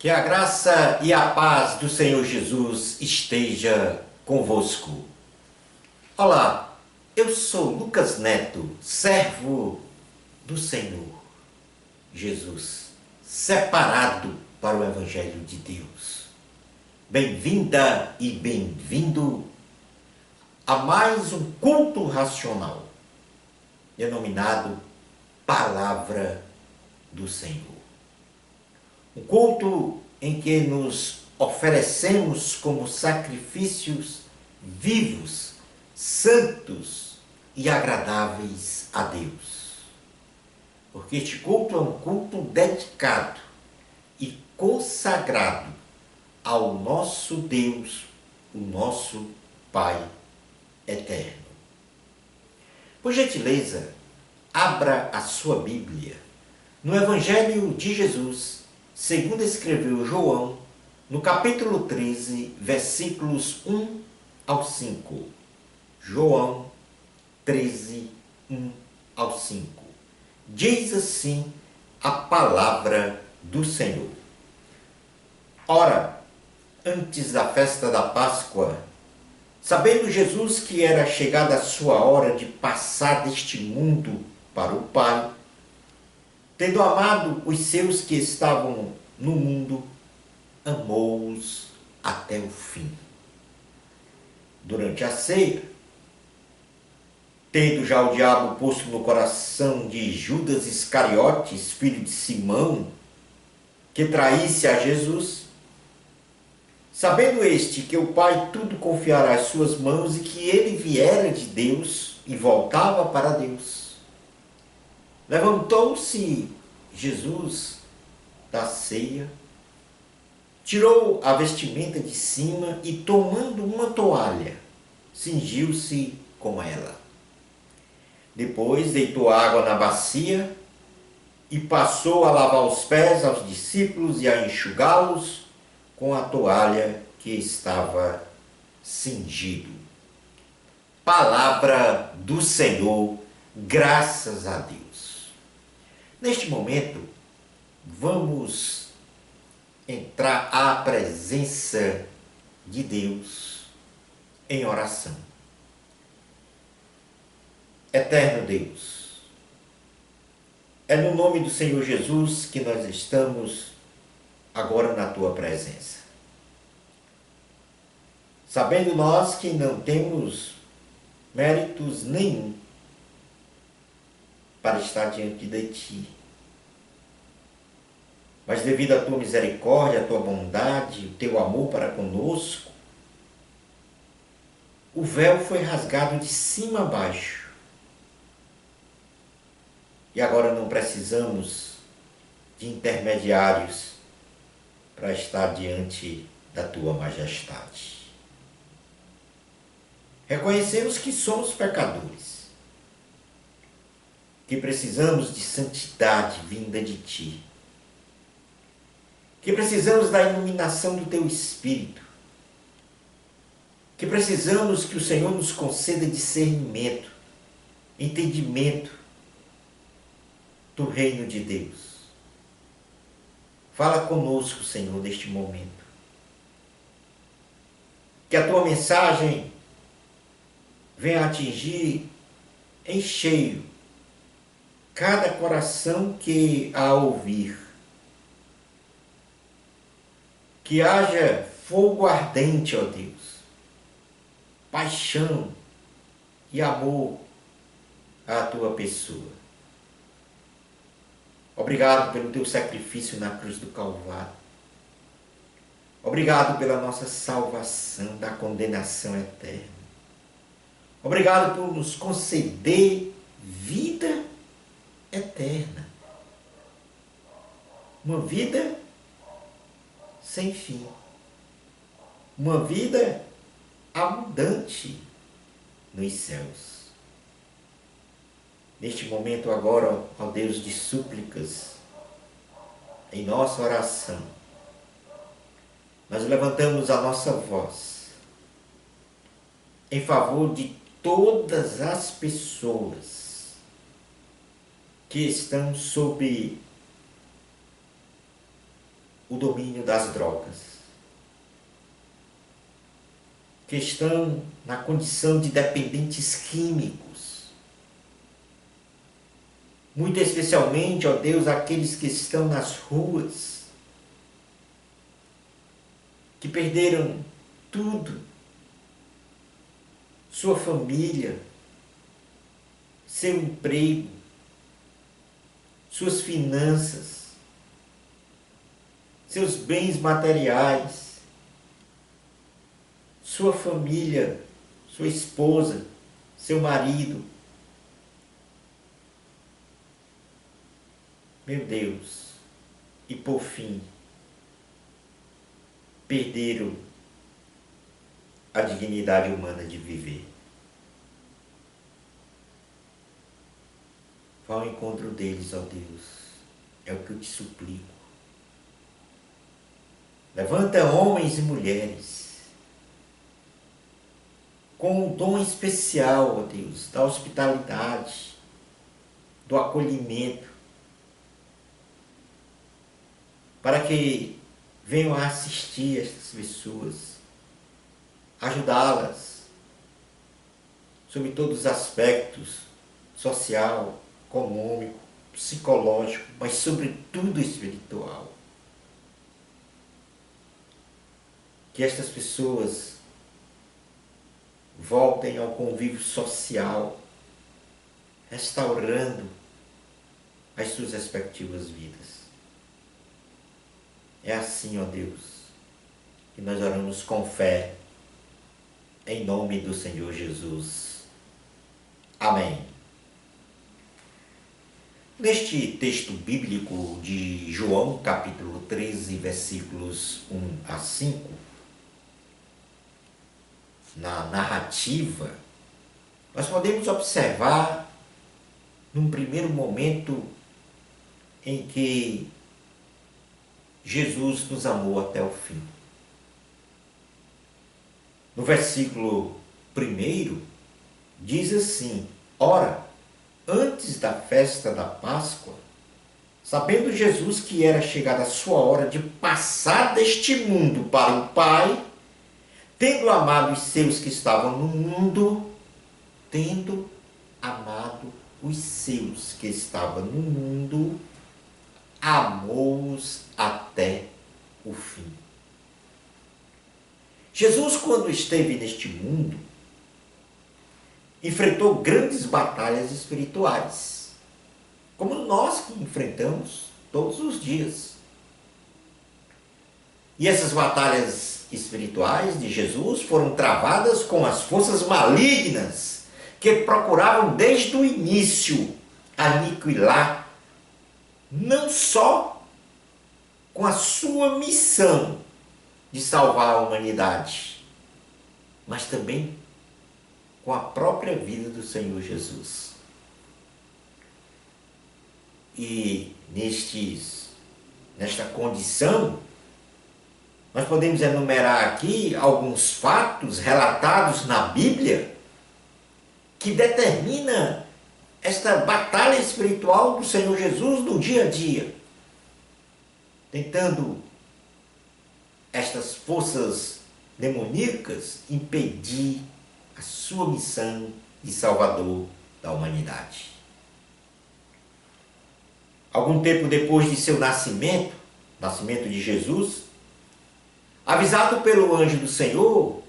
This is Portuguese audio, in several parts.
Que a graça e a paz do Senhor Jesus esteja convosco. Olá, eu sou Lucas Neto, servo do Senhor Jesus, separado para o Evangelho de Deus. Bem-vinda e bem-vindo a mais um culto racional, denominado Palavra do Senhor. Um culto em que nos oferecemos como sacrifícios vivos, santos e agradáveis a Deus. Porque este culto é um culto dedicado e consagrado ao nosso Deus, o nosso Pai eterno. Por gentileza, abra a sua Bíblia no Evangelho de Jesus, segundo escreveu João, no capítulo 13, versículos 1 ao 5. João 13, 1 ao 5. Diz assim a palavra do Senhor. Ora, antes da festa da Páscoa, sabendo Jesus que era chegada a sua hora de passar deste mundo para o Pai, tendo amado os seus que estavam no mundo, amou-os até o fim. Durante a ceia, tendo já o diabo posto no coração de Judas Iscariotes, filho de Simão, que traísse a Jesus, sabendo este que o Pai tudo confiará às suas mãos e que ele viera de Deus e voltava para Deus, levantou-se Jesus da ceia, tirou a vestimenta de cima e, tomando uma toalha, cingiu-se com ela. Depois deitou água na bacia e passou a lavar os pés aos discípulos e a enxugá-los com a toalha que estava cingido. Palavra do Senhor, graças a Deus. Neste momento, vamos entrar à presença de Deus em oração. Eterno Deus, é no nome do Senhor Jesus que nós estamos agora na Tua presença. Sabendo nós que não temos méritos nenhum para estar diante de Ti. Mas devido à Tua misericórdia, à Tua bondade, o Teu amor para conosco, o véu foi rasgado de cima a baixo. E agora não precisamos de intermediários para estar diante da Tua majestade. Reconhecemos que somos pecadores, que precisamos de santidade vinda de Ti, que precisamos da iluminação do Teu Espírito, que precisamos que o Senhor nos conceda discernimento, entendimento do reino de Deus. Fala conosco, Senhor, neste momento. Que a Tua mensagem venha atingir em cheio cada coração que a ouvir. Que haja fogo ardente, ó Deus, paixão e amor à Tua pessoa. Obrigado pelo Teu sacrifício na cruz do Calvário. Obrigado pela nossa salvação da condenação eterna. Obrigado por nos conceder vida eterna. Uma vida sem fim. Uma vida abundante nos céus. Neste momento agora, ó Deus de súplicas, em nossa oração, nós levantamos a nossa voz em favor de todas as pessoas que estão sob o domínio das drogas, que estão na condição de dependentes químicos. Muito especialmente, ó Deus, aqueles que estão nas ruas, que perderam tudo, sua família, seu emprego, suas finanças, seus bens materiais, sua família, sua esposa, seu marido. Meu Deus, e por fim, perderam a dignidade humana de viver. Vá ao encontro deles, ó Deus, é o que eu te suplico. Levanta homens e mulheres com um dom especial, ó Deus, da hospitalidade, do acolhimento, para que venham a assistir estas pessoas, ajudá-las sobre todos os aspectos, social, econômico, psicológico, mas sobretudo espiritual. Que estas pessoas voltem ao convívio social, restaurando as suas respectivas vidas. É assim, ó Deus, que nós oramos com fé, em nome do Senhor Jesus. Amém. Neste texto bíblico de João, capítulo 13, versículos 1 a 5, na narrativa, nós podemos observar, num primeiro momento, em que Jesus nos amou até o fim. No versículo 1, diz assim: Ora, antes da festa da Páscoa, sabendo Jesus que era chegada a sua hora de passar deste mundo para o Pai, tendo amado os seus que estavam no mundo, amou-os até o fim. Jesus, quando esteve neste mundo, enfrentou grandes batalhas espirituais, como nós que enfrentamos todos os dias. E essas batalhas espirituais de Jesus foram travadas com as forças malignas que procuravam desde o início aniquilar, não só com a sua missão de salvar a humanidade, mas também com a própria vida do Senhor Jesus. E nesta condição, nós podemos enumerar aqui alguns fatos relatados na Bíblia que determina esta batalha espiritual do Senhor Jesus no dia a dia, tentando estas forças demoníacas impedir a sua missão de Salvador da humanidade. Algum tempo depois de seu nascimento de Jesus, avisado pelo anjo do Senhor,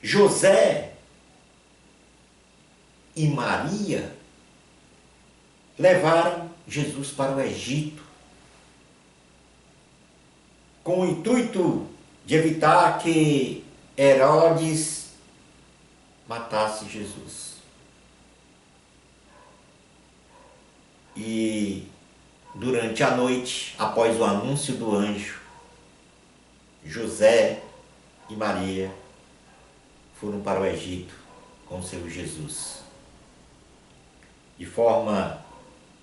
José e Maria levaram Jesus para o Egito, com o intuito de evitar que Herodes matasse Jesus. E durante a noite, após o anúncio do anjo, José e Maria foram para o Egito com o Senhor Jesus, de forma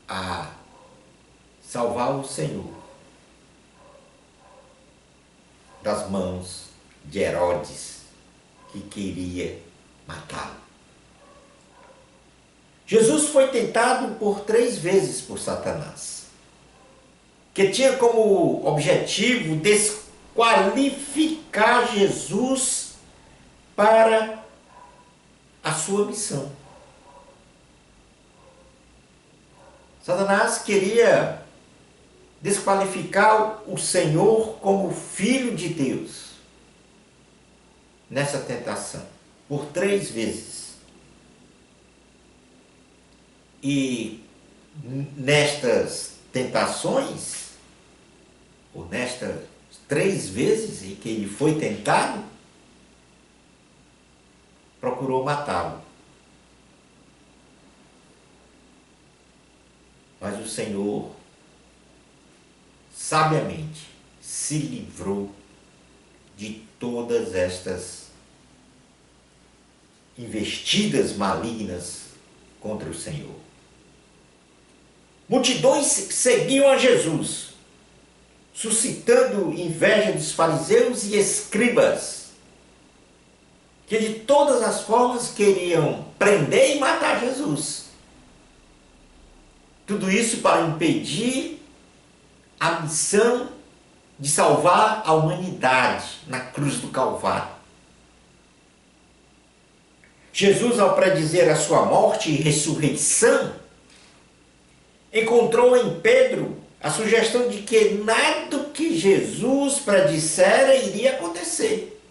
a salvar o Senhor das mãos de Herodes, que queria matá-lo. Jesus foi tentado por 3 vezes por Satanás. que tinha como objetivo desqualificar Jesus para a sua missão. Satanás queria desqualificar o Senhor como filho de Deus nessa tentação, por 3 vezes. E nestas tentações, ou nestas 3 vezes em que ele foi tentado, procurou matá-lo. Mas o Senhor sabiamente se livrou de todas estas investidas malignas contra o Senhor. Multidões seguiam a Jesus, suscitando inveja dos fariseus e escribas, que de todas as formas queriam prender e matar Jesus. Tudo isso para impedir a missão de salvar a humanidade na cruz do Calvário. Jesus, ao predizer a sua morte e ressurreição, encontrou em Pedro a sugestão de que nada que Jesus predissera iria acontecer.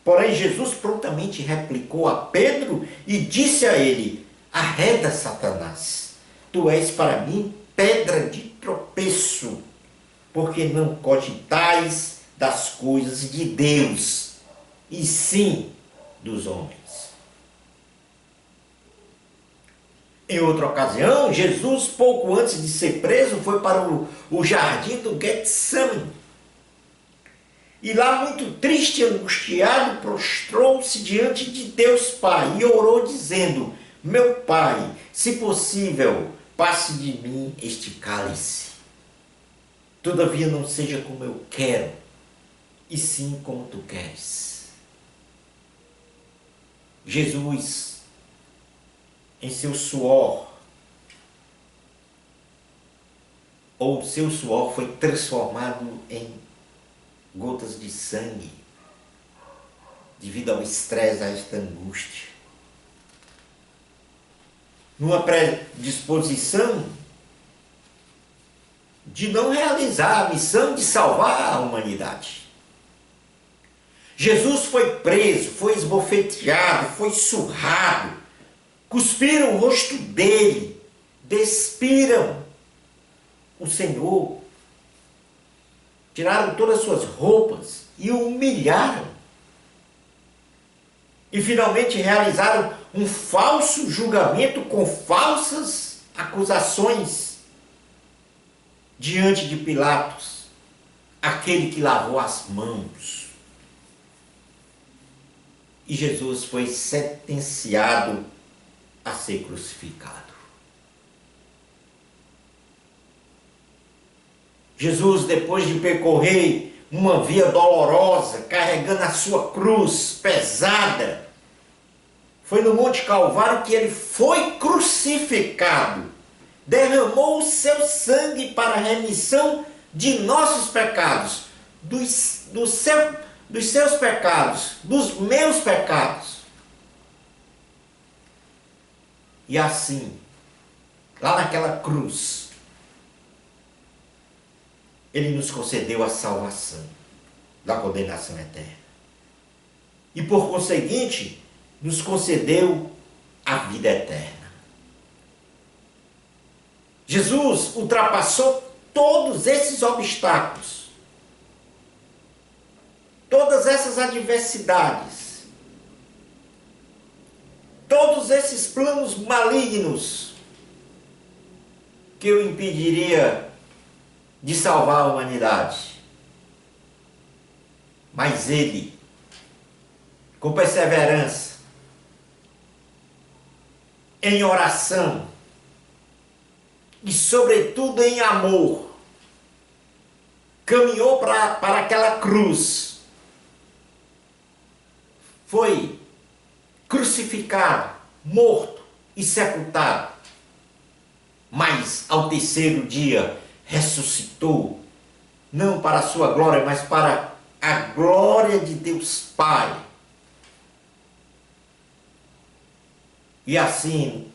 Porém, Jesus prontamente replicou a Pedro e disse a ele: arreda, Satanás, tu és para mim pedra de tropeço, porque não cogitais das coisas de Deus, e sim dos homens. Em outra ocasião, Jesus, pouco antes de ser preso, foi para o jardim do Getsemane. E lá, muito triste e angustiado, prostrou-se diante de Deus Pai e orou dizendo: meu Pai, se possível, passe de mim este cálice. Todavia não seja como eu quero, e sim como tu queres. Jesus, em seu suor, ou seu suor foi transformado em gotas de sangue, devido ao estresse, a esta angústia. Numa predisposição de não realizar a missão de salvar a humanidade. Jesus foi preso, foi esbofeteado, foi surrado, cuspiram o rosto dele, despiram o Senhor, tiraram todas as suas roupas e o humilharam. E finalmente realizaram um falso julgamento com falsas acusações diante de Pilatos, aquele que lavou as mãos. E Jesus foi sentenciado a ser crucificado. Jesus, depois de percorrer uma via dolorosa, carregando a sua cruz pesada, foi no Monte Calvário que ele foi crucificado, derramou o seu sangue para a remissão de nossos pecados, dos seus pecados, dos meus pecados. E assim, lá naquela cruz, ele nos concedeu a salvação da condenação eterna. E por conseguinte, nos concedeu a vida eterna. Jesus ultrapassou todos esses obstáculos, todas essas adversidades, todos esses planos malignos que o impediria de salvar a humanidade. Mas ele, com perseverança, em oração e sobretudo em amor, caminhou para aquela cruz, foi crucificado, morto e sepultado, mas ao terceiro dia ressuscitou, não para a sua glória, mas para a glória de Deus Pai. E assim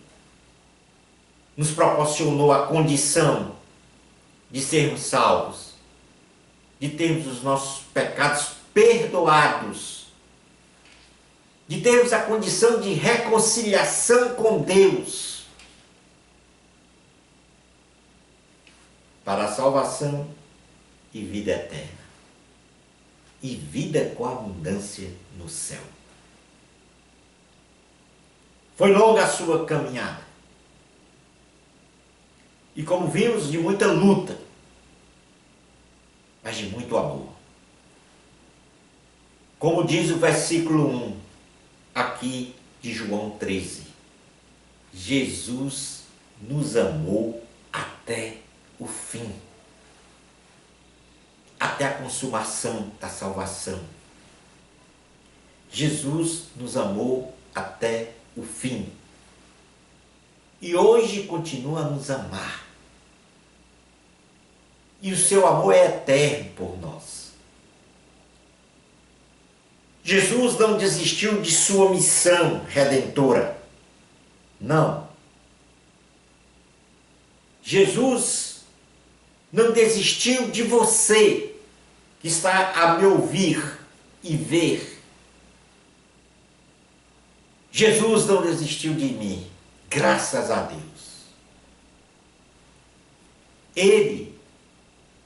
nos proporcionou a condição de sermos salvos, de termos os nossos pecados perdoados, de termos a condição de reconciliação com Deus, para a salvação e vida eterna, e vida com abundância no céu. Foi longa a sua caminhada, e como vimos, de muita luta, mas de muito amor. Como diz o versículo 1 aqui de João 13, Jesus nos amou até o fim, até a consumação da salvação. Jesus nos amou até o fim. E hoje continua a nos amar. E o seu amor é eterno por nós. Jesus não desistiu de sua missão redentora. Não. Jesus não desistiu de você que está a me ouvir e ver. Jesus não desistiu de mim. Graças a Deus. Ele,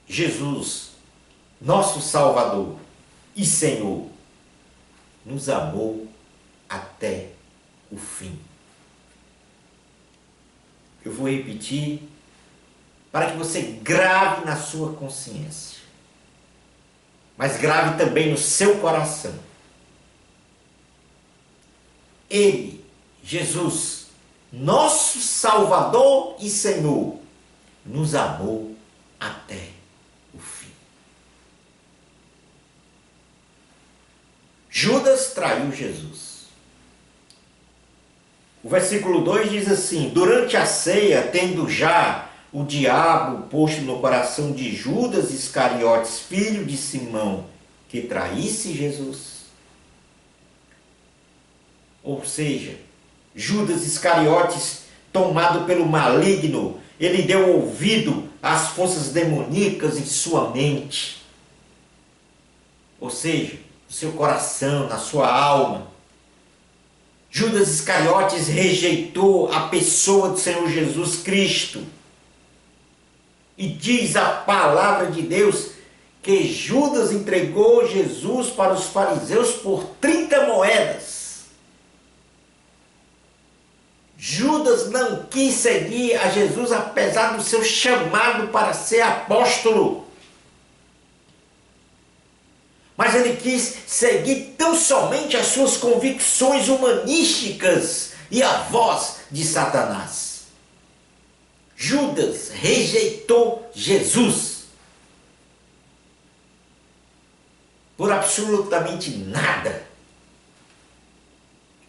Jesus, nosso Salvador e Senhor, nos amou até o fim. Eu vou repetir para que você grave na sua consciência, mas grave também no seu coração. Ele, Jesus, nosso Salvador e Senhor, nos amou até o fim. Judas traiu Jesus. O versículo 2 diz assim: durante a ceia, tendo já o diabo posto no coração de Judas Iscariotes, filho de Simão, que traísse Jesus. Ou seja, Judas Iscariotes, tomado pelo maligno, ele deu ouvido às forças demoníacas em sua mente. Ou seja, no seu coração, na sua alma. Judas Iscariotes rejeitou a pessoa do Senhor Jesus Cristo. E diz a palavra de Deus que Judas entregou Jesus para os fariseus por 30 moedas. Judas não quis seguir a Jesus apesar do seu chamado para ser apóstolo. Mas ele quis seguir tão somente as suas convicções humanísticas e a voz de Satanás. Judas rejeitou Jesus por absolutamente nada.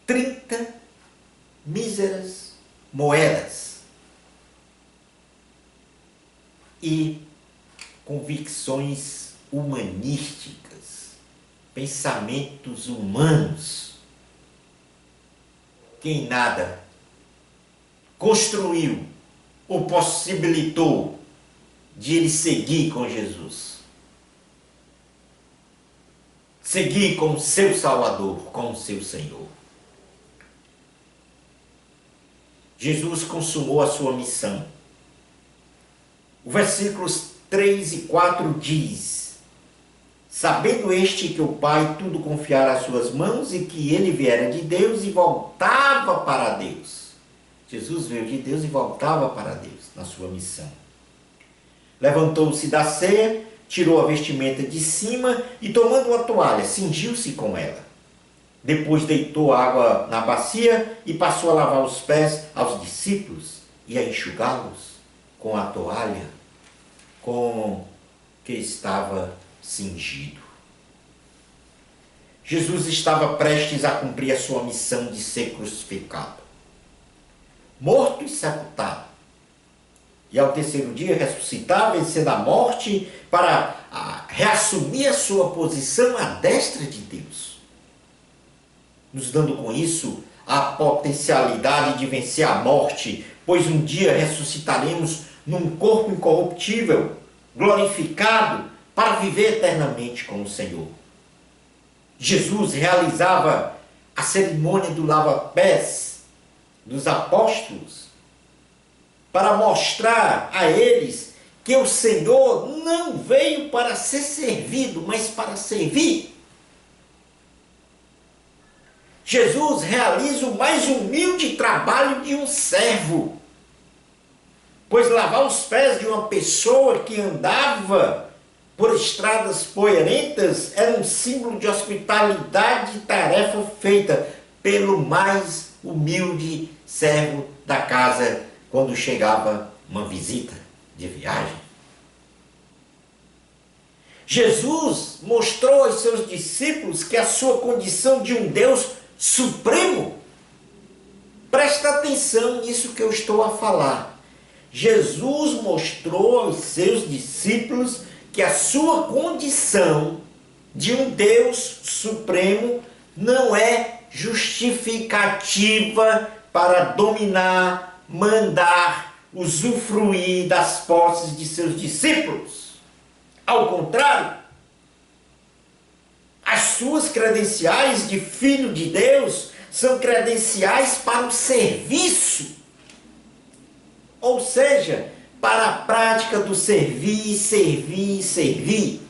30 míseras moedas e convicções humanísticas, pensamentos humanos, que em nada construiu ou possibilitou de ele seguir com Jesus, seguir com o seu Salvador, com o seu Senhor. Jesus consumou a sua missão. O versículos 3 e 4 diz: sabendo este que o Pai tudo confiara às suas mãos e que ele viera de Deus e voltava para Deus. Jesus veio de Deus e voltava para Deus na sua missão. Levantou-se da ceia, tirou a vestimenta de cima e, tomando uma toalha, cingiu-se com ela. Depois deitou água na bacia e passou a lavar os pés aos discípulos e a enxugá-los com a toalha com que estava cingido. Jesus estava prestes a cumprir a sua missão de ser crucificado, morto e sepultado, e ao terceiro dia ressuscitar, vencendo a morte, para reassumir a sua posição à destra de Deus, nos dando com isso a potencialidade de vencer a morte, pois um dia ressuscitaremos num corpo incorruptível, glorificado, para viver eternamente com o Senhor. Jesus realizava a cerimônia do lava-pés dos apóstolos para mostrar a eles que o Senhor não veio para ser servido, mas para servir. Jesus realiza o mais humilde trabalho de um servo, pois lavar os pés de uma pessoa que andava por estradas poeirentas era um símbolo de hospitalidade e tarefa feita pelo mais humilde servo da casa quando chegava uma visita de viagem. Jesus mostrou aos seus discípulos que a sua condição de um Deus supremo, presta atenção nisso que eu estou a falar. Jesus mostrou aos seus discípulos que a sua condição de um Deus supremo não é justificativa para dominar, mandar, usufruir das posses de seus discípulos. Ao contrário, as suas credenciais de filho de Deus são credenciais para o serviço, ou seja, para a prática do servir, servir, servir.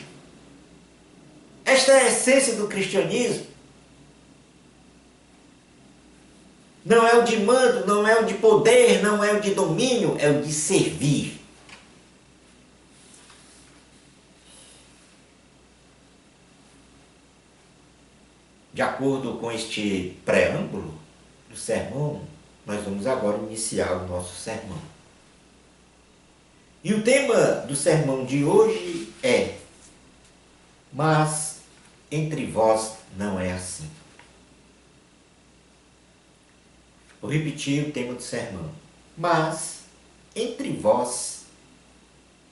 Esta é a essência do cristianismo. Não é o de mando, não é o de poder, não é o de domínio, é o de servir. De acordo com este preâmbulo do sermão, nós vamos agora iniciar o nosso sermão. E o tema do sermão de hoje é: mas entre vós não é assim. Vou repetir o tema do sermão. Mas entre vós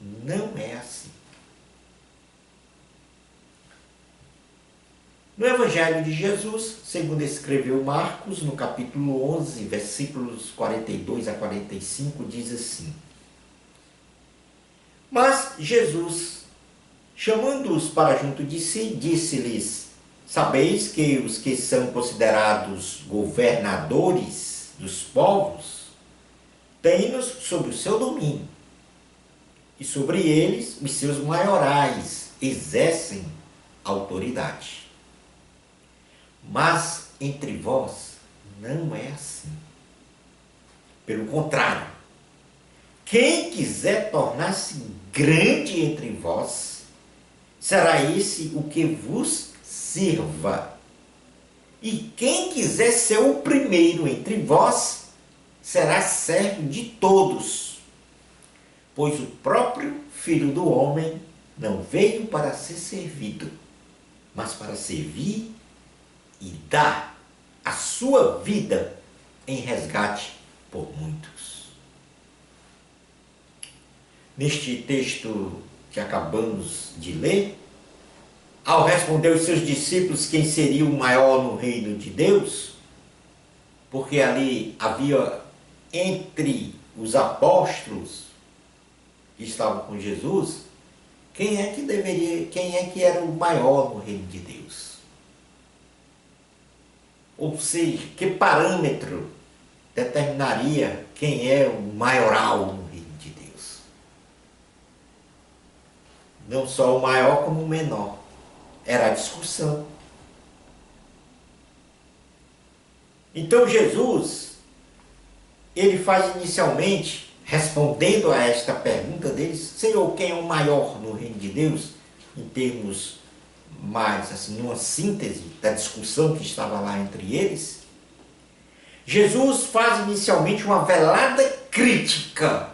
não é assim. No Evangelho de Jesus, segundo escreveu Marcos, no capítulo 11, versículos 42 a 45, diz assim: Mas Jesus, chamando-os para junto de si, disse-lhes: Sabeis que os que são considerados governadores dos povos têm-nos sob o seu domínio, e sobre eles os seus maiorais exercem autoridade. Mas entre vós não é assim. Pelo contrário, quem quiser tornar-se grande entre vós, será esse o que vos sirva. E quem quiser ser o primeiro entre vós, será servo de todos. Pois o próprio Filho do Homem não veio para ser servido, mas para servir e dar a sua vida em resgate por muitos. Neste texto que acabamos de ler, ao responder aos seus discípulos quem seria o maior no reino de Deus, porque ali havia entre os apóstolos que estavam com Jesus, quem é que era o maior no reino de Deus? Ou seja, que parâmetro determinaria quem é o maioral no reino de Deus? Não só o maior como o menor. Era a discussão. Então Jesus, ele faz inicialmente, respondendo a esta pergunta deles: Senhor, quem é o maior no reino de Deus? Em termos mais, assim, numa síntese da discussão que estava lá entre eles, Jesus faz inicialmente uma velada crítica.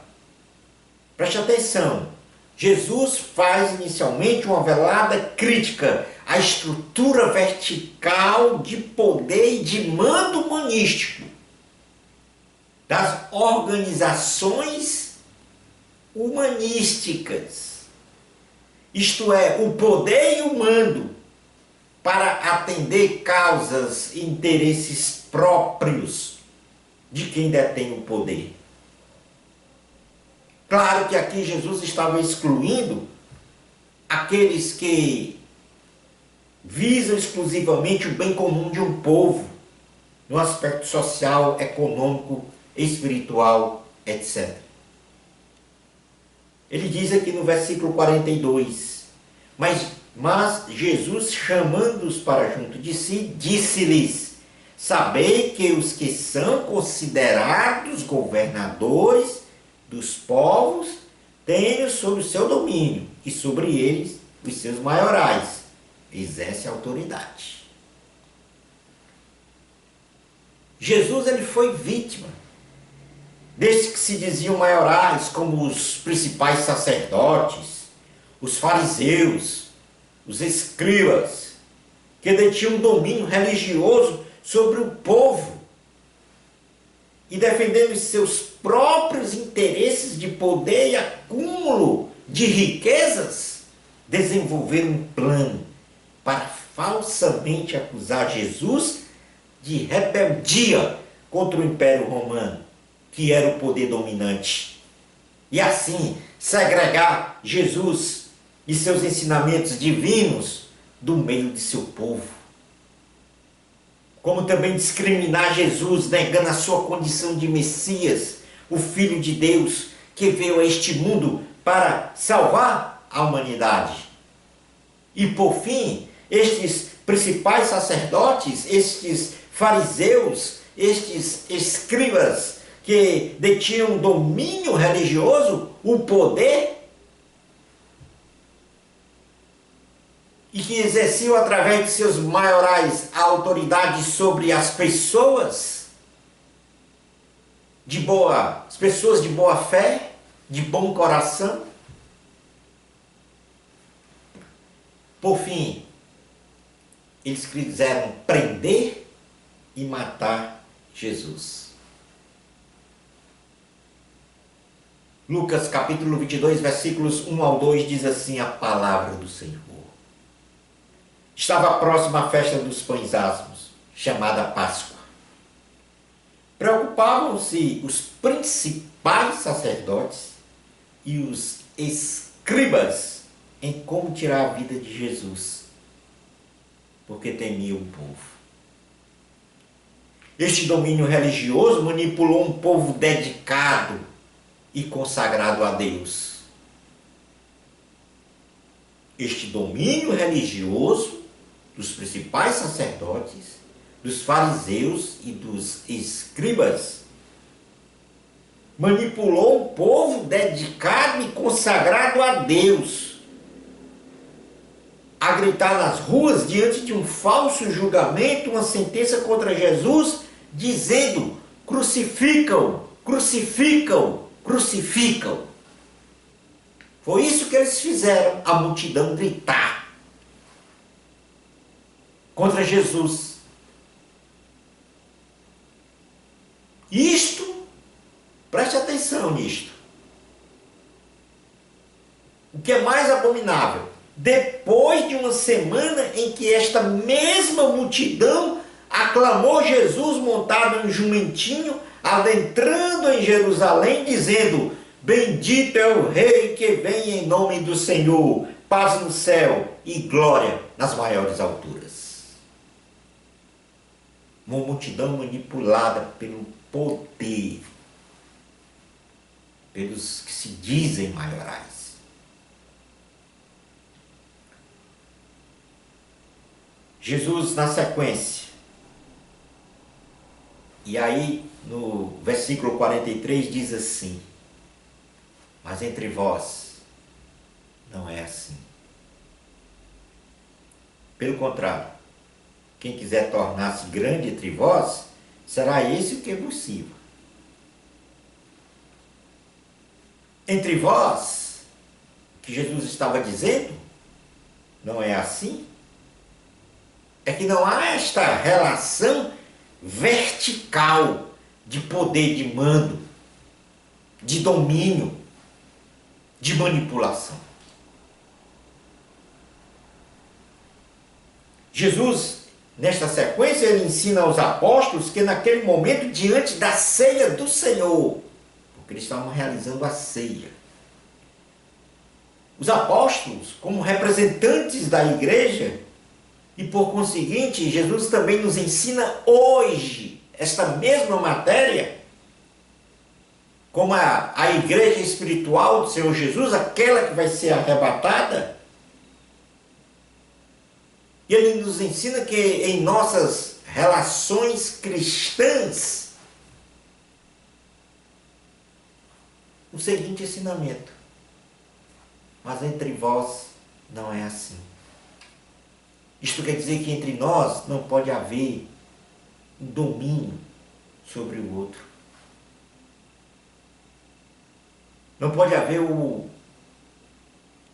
Preste atenção. Jesus faz inicialmente uma velada crítica à estrutura vertical de poder e de mando humanístico das organizações humanísticas, isto é, o poder e o mando para atender causas e interesses próprios de quem detém o poder. Claro que aqui Jesus estava excluindo aqueles que visam exclusivamente o bem comum de um povo, no aspecto social, econômico, espiritual, etc. Ele diz aqui no versículo 42, mas Jesus, chamando-os para junto de si, disse-lhes: sabei que os que são considerados governadores dos povos têm sob o seu domínio, e sobre eles os seus maiorais exerce autoridade. Jesus, ele foi vítima desses que se diziam maiorais, como os principais sacerdotes, os fariseus, os escribas, que detinham domínio religioso sobre o povo e defendendo os seus próprios interesses de poder e acúmulo de riquezas, desenvolveram um plano para falsamente acusar Jesus de rebeldia contra o Império Romano, que era o poder dominante, e assim segregar Jesus e seus ensinamentos divinos do meio de seu povo. Como também discriminar Jesus, negando a sua condição de Messias, o Filho de Deus, que veio a este mundo para salvar a humanidade. E por fim, estes principais sacerdotes, estes fariseus, estes escribas que detinham domínio religioso, o poder, e que exerciam através de seus maiorais a autoridade sobre as pessoas as pessoas de boa fé, de bom coração. Por fim, eles quiseram prender e matar Jesus. Lucas capítulo 22, versículos 1 ao 2 diz assim a palavra do Senhor. Estava próxima a festa dos pães asmos, chamada Páscoa. Preocupavam-se os principais sacerdotes e os escribas em como tirar a vida de Jesus, porque temiam o povo. Este domínio religioso manipulou um povo dedicado e consagrado a Deus. Este domínio religioso dos principais sacerdotes, dos fariseus e dos escribas manipulou um povo dedicado e consagrado a Deus a gritar nas ruas diante de um falso julgamento, uma sentença contra Jesus, dizendo: crucificam, crucificam, crucificam. Foi isso que eles fizeram, a multidão gritar contra Jesus. Isto, preste atenção nisto, o que é mais abominável, depois de uma semana em que esta mesma multidão aclamou Jesus montado em um jumentinho, adentrando em Jerusalém, dizendo: bendito é o Rei que vem em nome do Senhor, paz no céu e glória nas maiores alturas. Uma multidão manipulada pelo poder, pelos que se dizem maiorais. Jesus, na sequência, e aí no versículo 43 diz assim: mas entre vós não é assim. Pelo contrário, quem quiser tornar-se grande entre vós, será esse o que vos sirva. Entre vós, que Jesus estava dizendo, não é assim? É que não há esta relação vertical de poder, de mando, de domínio. de manipulação. Jesus, nesta sequência, ele ensina aos apóstolos que naquele momento, diante da ceia do Senhor, porque eles estavam realizando a ceia, os apóstolos, como representantes da igreja, e por conseguinte, Jesus também nos ensina hoje esta mesma matéria, como a igreja espiritual do Senhor Jesus, aquela que vai ser arrebatada. E ele nos ensina que em nossas relações cristãs, o seguinte ensinamento: mas entre vós não é assim. Isto quer dizer que entre nós não pode haver um domínio sobre o outro. Não pode haver o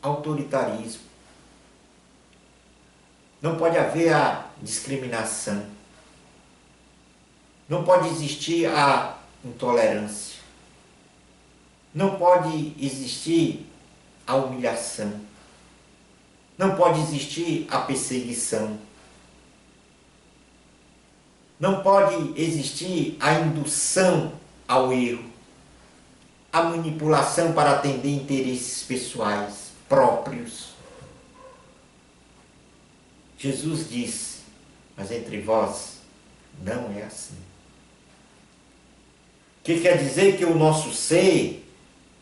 autoritarismo. Não pode haver a discriminação. Não pode existir a intolerância. Não pode existir a humilhação. Não pode existir a perseguição. Não pode existir a indução ao erro, a manipulação para atender interesses pessoais próprios. Jesus disse, mas entre vós não é assim. O que quer dizer? Que o nosso ser,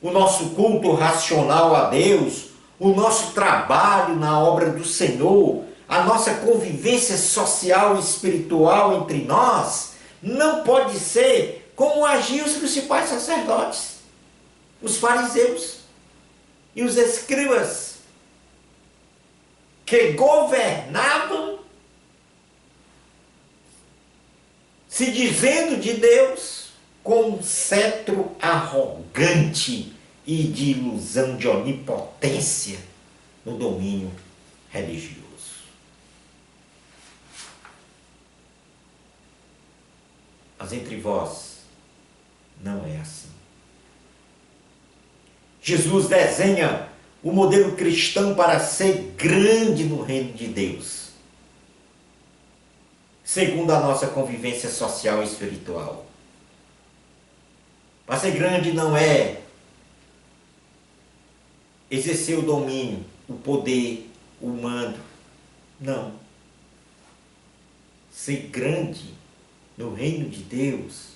o nosso culto racional a Deus, o nosso trabalho na obra do Senhor, a nossa convivência social e espiritual entre nós, não pode ser como agiam os principais sacerdotes, os fariseus e os escribas, que governavam se dizendo de Deus com um cetro arrogante e de ilusão de onipotência no domínio religioso. Mas entre vós não é assim. Jesus desenha o modelo cristão para ser grande no reino de Deus, segundo a nossa convivência social e espiritual. Para ser grande não é exercer o domínio, o poder, o mando. Não. Ser grande no reino de Deus,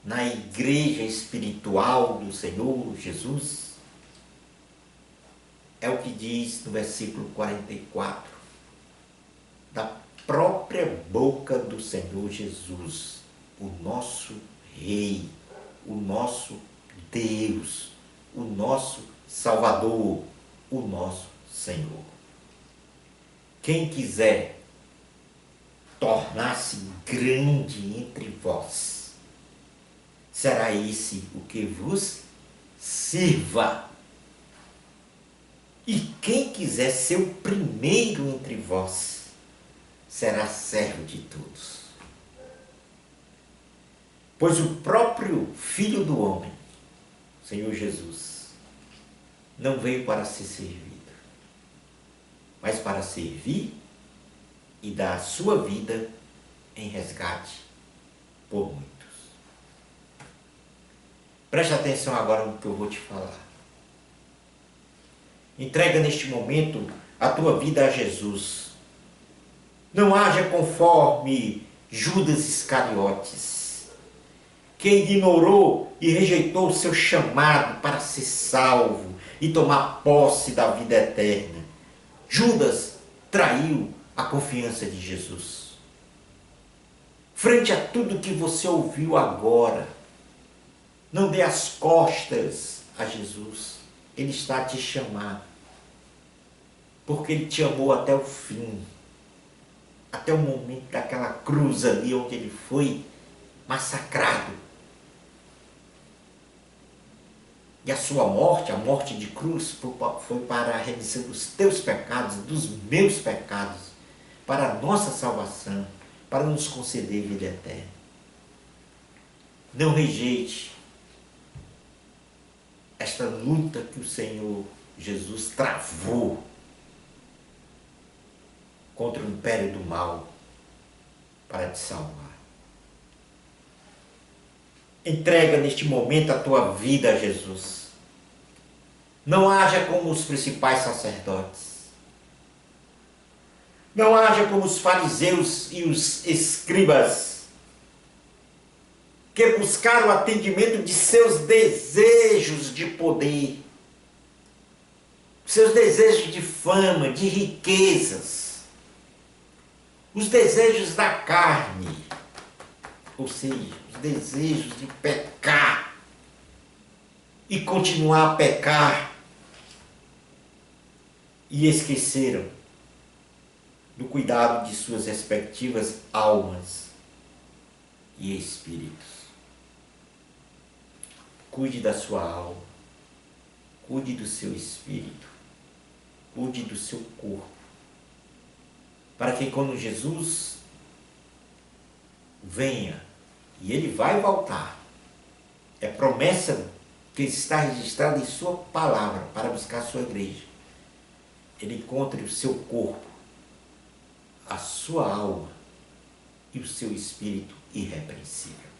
na igreja espiritual do Senhor Jesus, é o que diz no versículo 44, da própria boca do Senhor Jesus, o nosso Rei, o nosso Deus, o nosso Salvador, o nosso Senhor. Quem quiser tornar-se grande entre vós, será esse o que vos sirva. E quem quiser ser o primeiro entre vós, será servo de todos. Pois o próprio Filho do Homem, Senhor Jesus, não veio para ser servido, mas para servir e dar a sua vida em resgate por muitos. Preste atenção agora no que eu vou te falar. Entrega neste momento a tua vida a Jesus. Não haja conforme Judas Iscariotes, que ignorou e rejeitou o seu chamado para ser salvo e tomar posse da vida eterna. Judas traiu a confiança de Jesus. Frente a tudo que você ouviu agora, não dê as costas a Jesus. Ele está a te chamar, porque Ele te amou até o fim, até o momento daquela cruz ali onde Ele foi massacrado. E a sua morte, a morte de cruz, foi para a remissão dos teus pecados, dos meus pecados, para a nossa salvação, para nos conceder vida eterna. Não rejeite esta luta que o Senhor Jesus travou contra o império do mal para te salvar. Entrega neste momento a tua vida a Jesus. Não haja como os principais sacerdotes. Não haja como os fariseus e os escribas, que buscaram o atendimento de seus desejos de poder, seus desejos de fama, de riquezas, os desejos da carne, ou seja, os desejos de pecar e continuar a pecar, e esqueceram do cuidado de suas respectivas almas e espíritos. Cuide da sua alma, cuide do seu espírito, cuide do seu corpo, para que quando Jesus venha, e ele vai voltar, é promessa que está registrada em sua palavra para buscar a sua igreja, ele encontre o seu corpo, a sua alma e o seu espírito irrepreensível.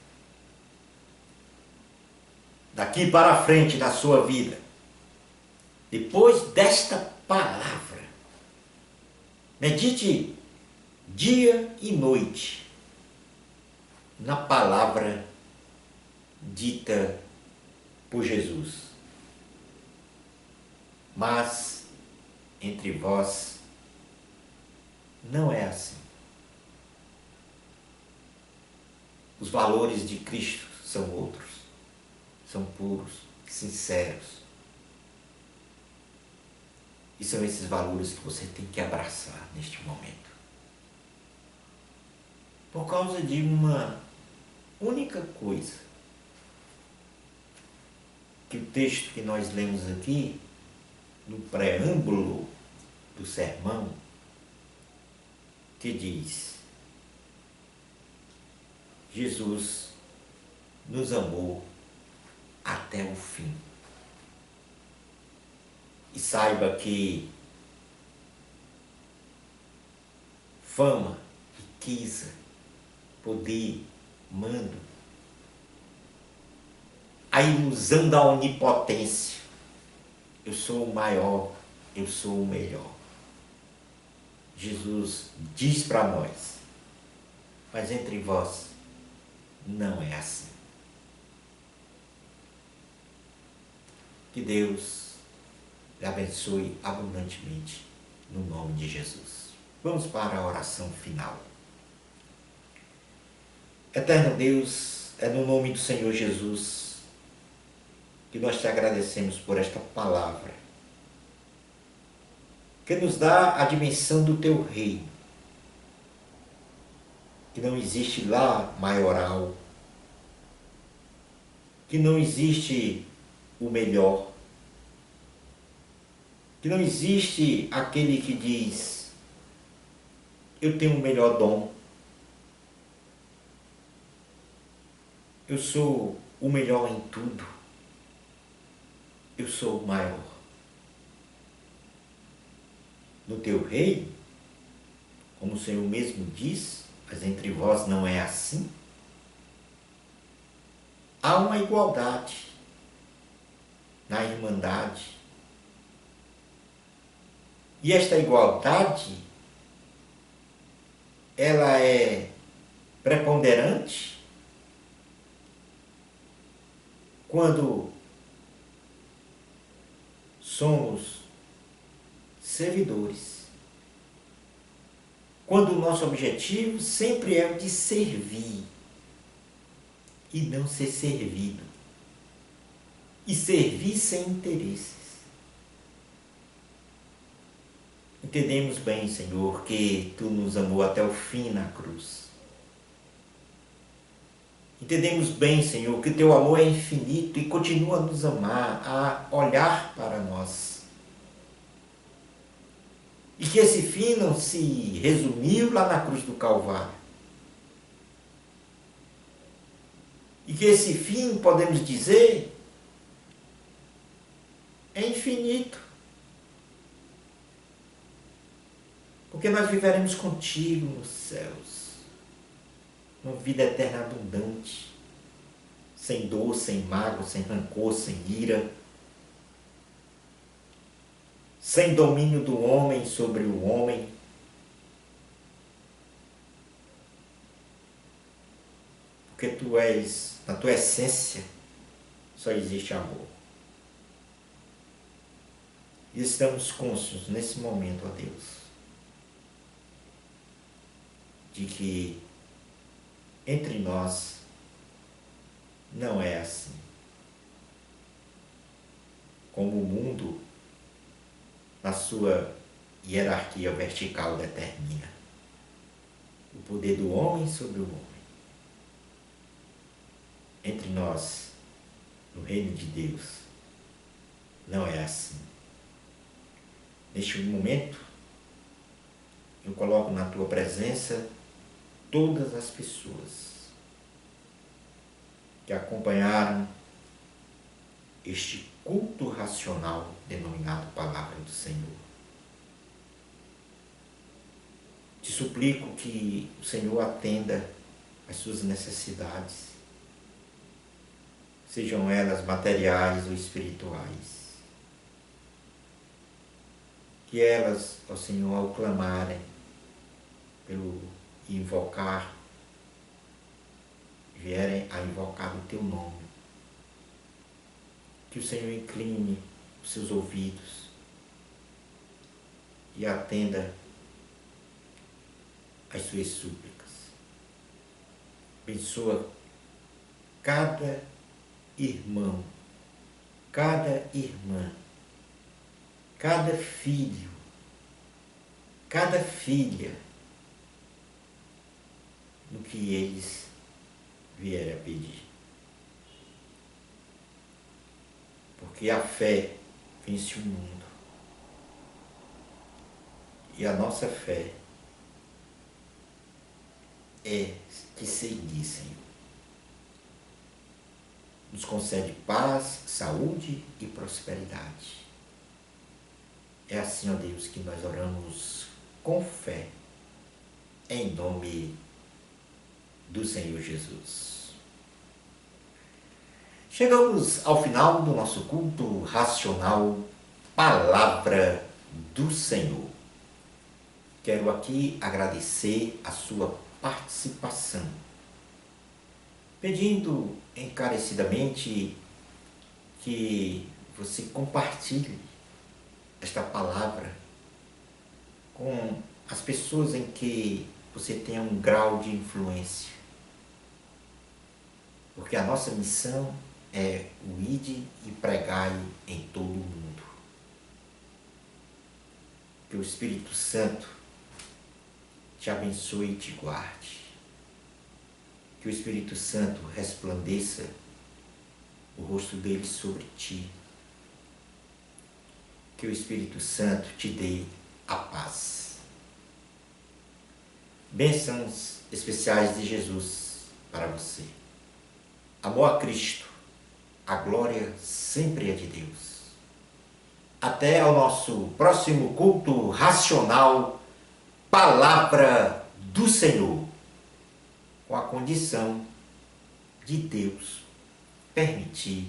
Daqui para frente na sua vida, depois desta palavra, medite dia e noite na palavra dita por Jesus. Mas entre vós não é assim. Os valores de Cristo são outros, são puros, sinceros. E são esses valores que você tem que abraçar neste momento. Por causa de uma única coisa, que o texto que nós lemos aqui, no preâmbulo do sermão, que diz: Jesus nos amou até o fim. E saiba que fama, riqueza, poder, mando, a ilusão da onipotência, eu sou o maior, eu sou o melhor. Jesus diz para nós, mas entre vós não é assim. Que Deus lhe abençoe abundantemente no nome de Jesus. Vamos para a oração final. Eterno Deus, é no nome do Senhor Jesus que nós te agradecemos por esta palavra, que nos dá a dimensão do teu reino, que não existe lá maioral, que não existe o melhor, que não existe aquele que diz, eu tenho o melhor dom, eu sou o melhor em tudo, eu sou o maior. No teu reino, como o Senhor mesmo diz, mas entre vós não é assim, há uma igualdade na irmandade. E esta igualdade, ela é preponderante quando somos servidores. Quando o nosso objetivo sempre é o de servir e não ser servido. E servir sem interesses. Entendemos bem, Senhor, que Tu nos amou até o fim na cruz. Entendemos bem, Senhor, que Teu amor é infinito e continua a nos amar, a olhar para nós. E que esse fim não se resumiu lá na cruz do Calvário. E que esse fim, podemos dizer, infinito. Porque nós viveremos contigo nos céus, uma vida eterna abundante, sem dor, sem mágoa, sem rancor, sem ira, sem domínio do homem sobre o homem. Porque tu és, na tua essência, só existe amor. E estamos cônscios nesse momento, ó Deus, de que entre nós não é assim. Como o mundo, na sua hierarquia vertical, determina o poder do homem sobre o homem. Entre nós, no reino de Deus, não é assim. Neste momento, eu coloco na tua presença todas as pessoas que acompanharam este culto racional denominado Palavra do Senhor. Te suplico que o Senhor atenda às suas necessidades, sejam elas materiais ou espirituais. Que elas, ó Senhor, ao clamarem pelo invocar, vierem a invocar o teu nome. Que o Senhor incline os seus ouvidos e atenda às suas súplicas. Abençoa cada irmão, cada irmã, cada filho, cada filha, no que eles vierem a pedir. Porque a fé vence o mundo. E a nossa fé é te seguir, Senhor. Nos concede paz, saúde e prosperidade. É assim, ó Deus, que nós oramos com fé, em nome do Senhor Jesus. Chegamos ao final do nosso culto racional, Palavra do Senhor. Quero aqui agradecer a sua participação, pedindo encarecidamente que você compartilhe esta palavra com as pessoas em que você tenha um grau de influência. Porque a nossa missão é o ide e pregai em todo o mundo. Que o Espírito Santo te abençoe e te guarde. Que o Espírito Santo resplandeça o rosto dele sobre ti. Que o Espírito Santo te dê a paz. Bênçãos especiais de Jesus para você. Amor a Cristo. A glória sempre é de Deus. Até ao nosso próximo culto racional, Palavra do Senhor, com a condição de Deus permitir